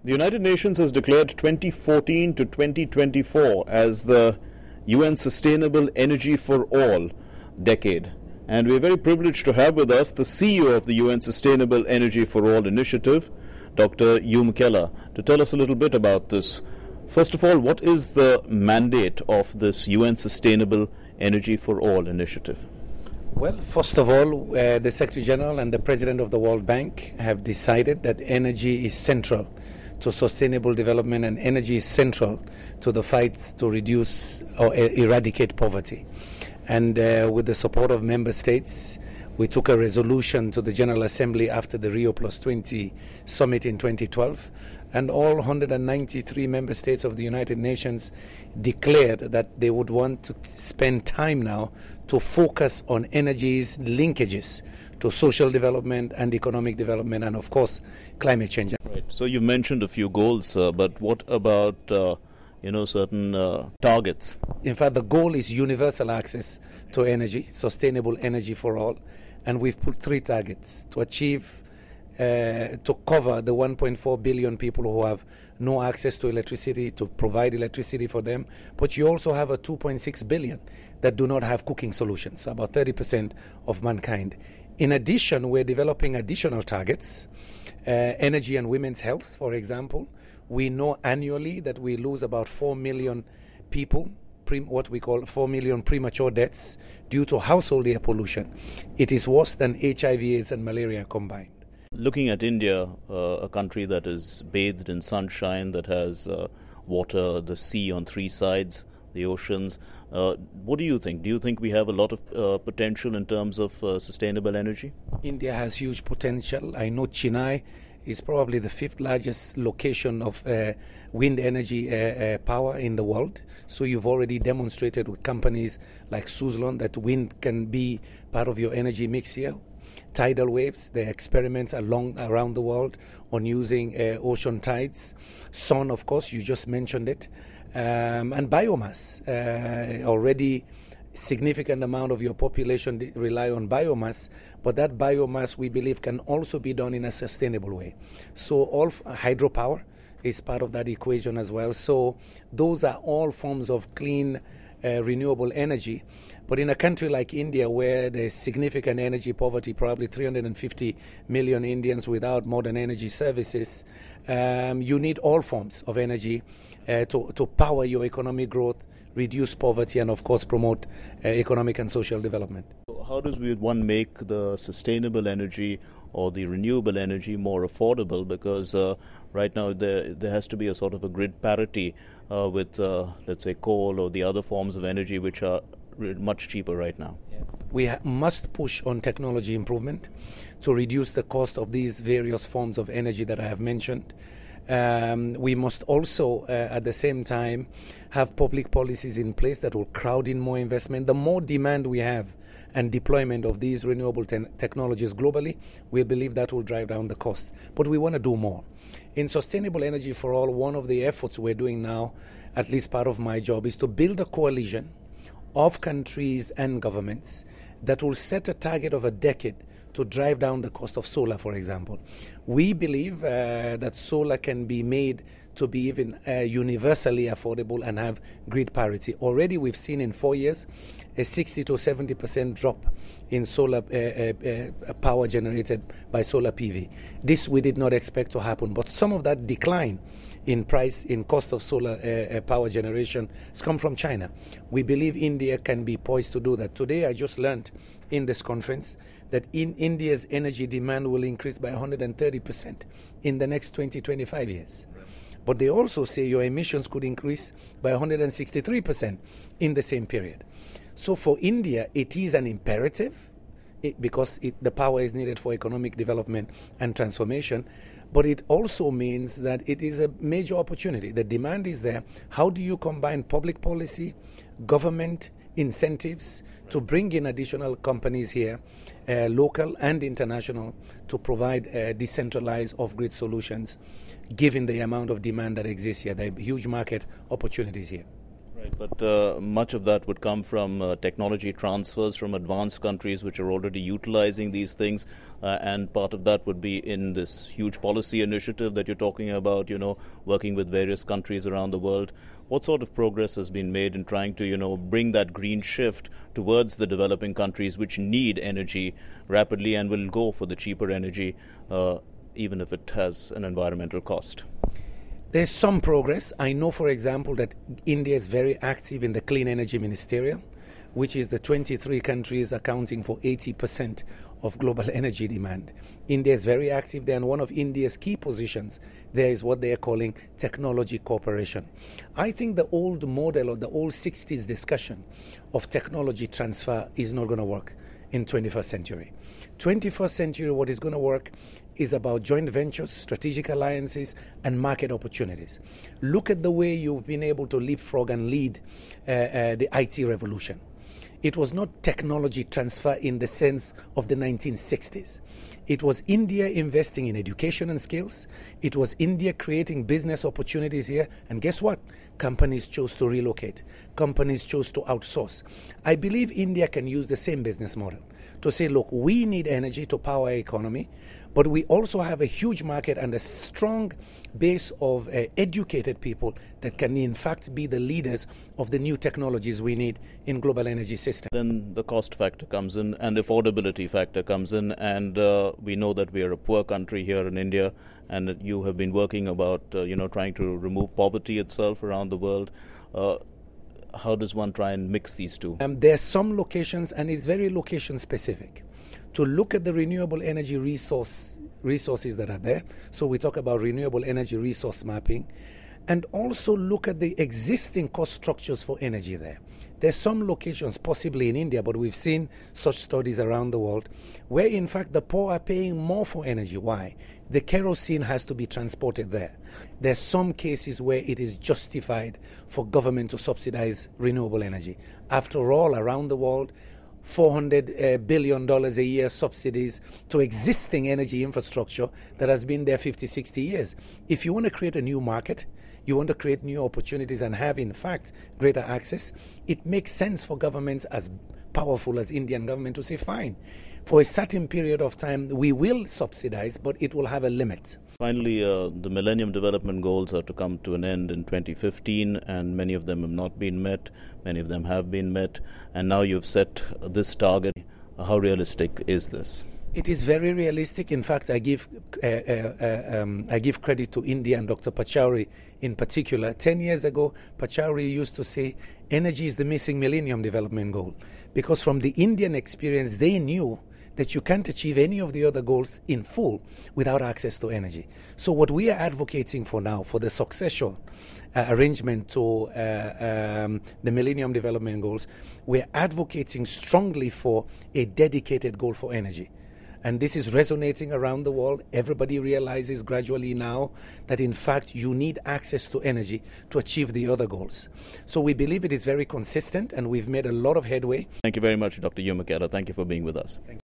The United Nations has declared 2014 to 2024 as the UN Sustainable Energy for All decade. And we're very privileged to have with us the CEO of the UN Sustainable Energy for All initiative, Dr. Yumkella, to tell us a little bit about this. First of all, what is the mandate of this UN Sustainable Energy for All initiative? Well, first of all, the Secretary General and the President of the World Bank have decided that energy is central to sustainable development, and energy is central to the fight to reduce or eradicate poverty. And with the support of member states, we took a resolution to the General Assembly after the Rio Plus 20 summit in 2012, and all 193 member states of the United Nations declared that they would want to spend time now to focus on energy's linkages to social development and economic development, and of course climate change. Right. So you've mentioned a few goals, but what about certain targets? In fact, the goal is universal access to energy, sustainable energy for all, and we've put 3 targets to achieve, to cover the 1.4 billion people who have no access to electricity, to provide electricity for them. But you also have a 2.6 billion that do not have cooking solutions, about 30% of mankind. In addition, we're developing additional targets, energy and women's health, for example. We know annually that we lose about 4 million people, what we call 4 million premature deaths due to household air pollution. It is worse than HIV, AIDS and malaria combined. Looking at India, a country that is bathed in sunshine, that has water, the sea on 3 sides, the oceans, what do you think? Do you think we have a lot of potential in terms of sustainable energy? India has huge potential. I know Chennai is probably the 5th largest location of wind energy power in the world. So you've already demonstrated with companies like Suzlon that wind can be part of your energy mix here. Tidal waves, the experiments around the world on using ocean tides. Sun, of course, you just mentioned it. And biomass, already significant amount of your population rely on biomass, but that biomass we believe can also be done in a sustainable way. So all hydropower is part of that equation as well. So those are all forms of clean renewable energy. But in a country like India, where there's significant energy poverty, probably 350 million Indians without modern energy services, you need all forms of energy to power your economic growth, reduce poverty, and of course promote economic and social development. How does one make the sustainable energy or the renewable energy more affordable? Because right now there has to be a sort of a grid parity with, let's say, coal or the other forms of energy which are much cheaper right now. We must push on technology improvement to reduce the cost of these various forms of energy that I have mentioned. We must also, at the same time, have public policies in place that will crowd in more investment. The more demand we have and deployment of these renewable technologies globally, we believe that will drive down the cost. But we want to do more. In Sustainable Energy for All, one of the efforts we're doing now, at least part of my job, is to build a coalition of countries and governments that will set a target of a decade to drive down the cost of solar, for example. We believe that solar can be made to be even universally affordable and have grid parity. Already we've seen in 4 years a 60 to 70% drop in solar power generated by solar PV. This we did not expect to happen, but some of that decline in price, in cost of solar power generation has come from China. We believe India can be poised to do that. Today I just learned in this conference that in India's energy demand will increase by 130% in the next 20-25 years. But they also say your emissions could increase by 163% in the same period. So for India, it is an imperative because the power is needed for economic development and transformation. But it also means that it is a major opportunity. The demand is there. How do you combine public policy, government incentives to bring in additional companies here, local and international, to provide decentralized off-grid solutions, given the amount of demand that exists here? There are huge market opportunities here. Right, but much of that would come from technology transfers from advanced countries which are already utilizing these things, and part of that would be in this huge policy initiative that you're talking about, working with various countries around the world. What sort of progress has been made in trying to, bring that green shift towards the developing countries which need energy rapidly and will go for the cheaper energy, even if it has an environmental cost? There's some progress. I know, for example, that India is very active in the Clean Energy Ministerial, which is the 23 countries accounting for 80% of global energy demand. India is very active there, and one of India's key positions there is what they are calling technology cooperation. I think the old model or the old 60s discussion of technology transfer is not going to work in 21st century. 21st century, what is going to work is about joint ventures, strategic alliances, and market opportunities. Look at the way you've been able to leapfrog and lead the IT revolution. It was not technology transfer in the sense of the 1960s. It was India investing in education and skills. It was India creating business opportunities here. And guess what? Companies chose to relocate. Companies chose to outsource. I believe India can use the same business model to say, look, we need energy to power our economy, but we also have a huge market and a strong base of educated people that can in fact be the leaders of the new technologies we need in global energy system. Then the cost factor comes in and the affordability factor comes in, and we know that we are a poor country here in India, and that you have been working about trying to remove poverty itself around the world. How does one try and mix these two? There are some locations, and it's very location specific, to look at the renewable energy resources that are there. So we talk about renewable energy resource mapping, and also look at the existing cost structures for energy there. There's some locations, possibly in India, but we've seen such studies around the world, where in fact the poor are paying more for energy. Why? The kerosene has to be transported there. There's some cases where it is justified for government to subsidize renewable energy. After all, around the world, $400 billion a year subsidies to existing energy infrastructure that has been there 50, 60 years. If you want to create a new market, you want to create new opportunities and have, in fact, greater access, it makes sense for governments as powerful as Indian government to say, fine, for a certain period of time, we will subsidize, but it will have a limit. Finally, the Millenium Development Goals are to come to an end in 2015, and many of them have not been met, many of them have been met, and now you've set this target. How realistic is this? It is very realistic. In fact, I give credit to India and Dr. Pachauri in particular. 10 years ago, Pachauri used to say, energy is the missing Millennium Development Goal. Because from the Indian experience, they knew that you can't achieve any of the other goals in full without access to energy. So what we are advocating for now, for the successor arrangement to the Millennium Development Goals, we're advocating strongly for a dedicated goal for energy. And this is resonating around the world. Everybody realizes gradually now that, in fact, you need access to energy to achieve the other goals. So we believe it is very consistent, and we've made a lot of headway. Thank you very much, Dr. Yumkella. Thank you for being with us. Thank you.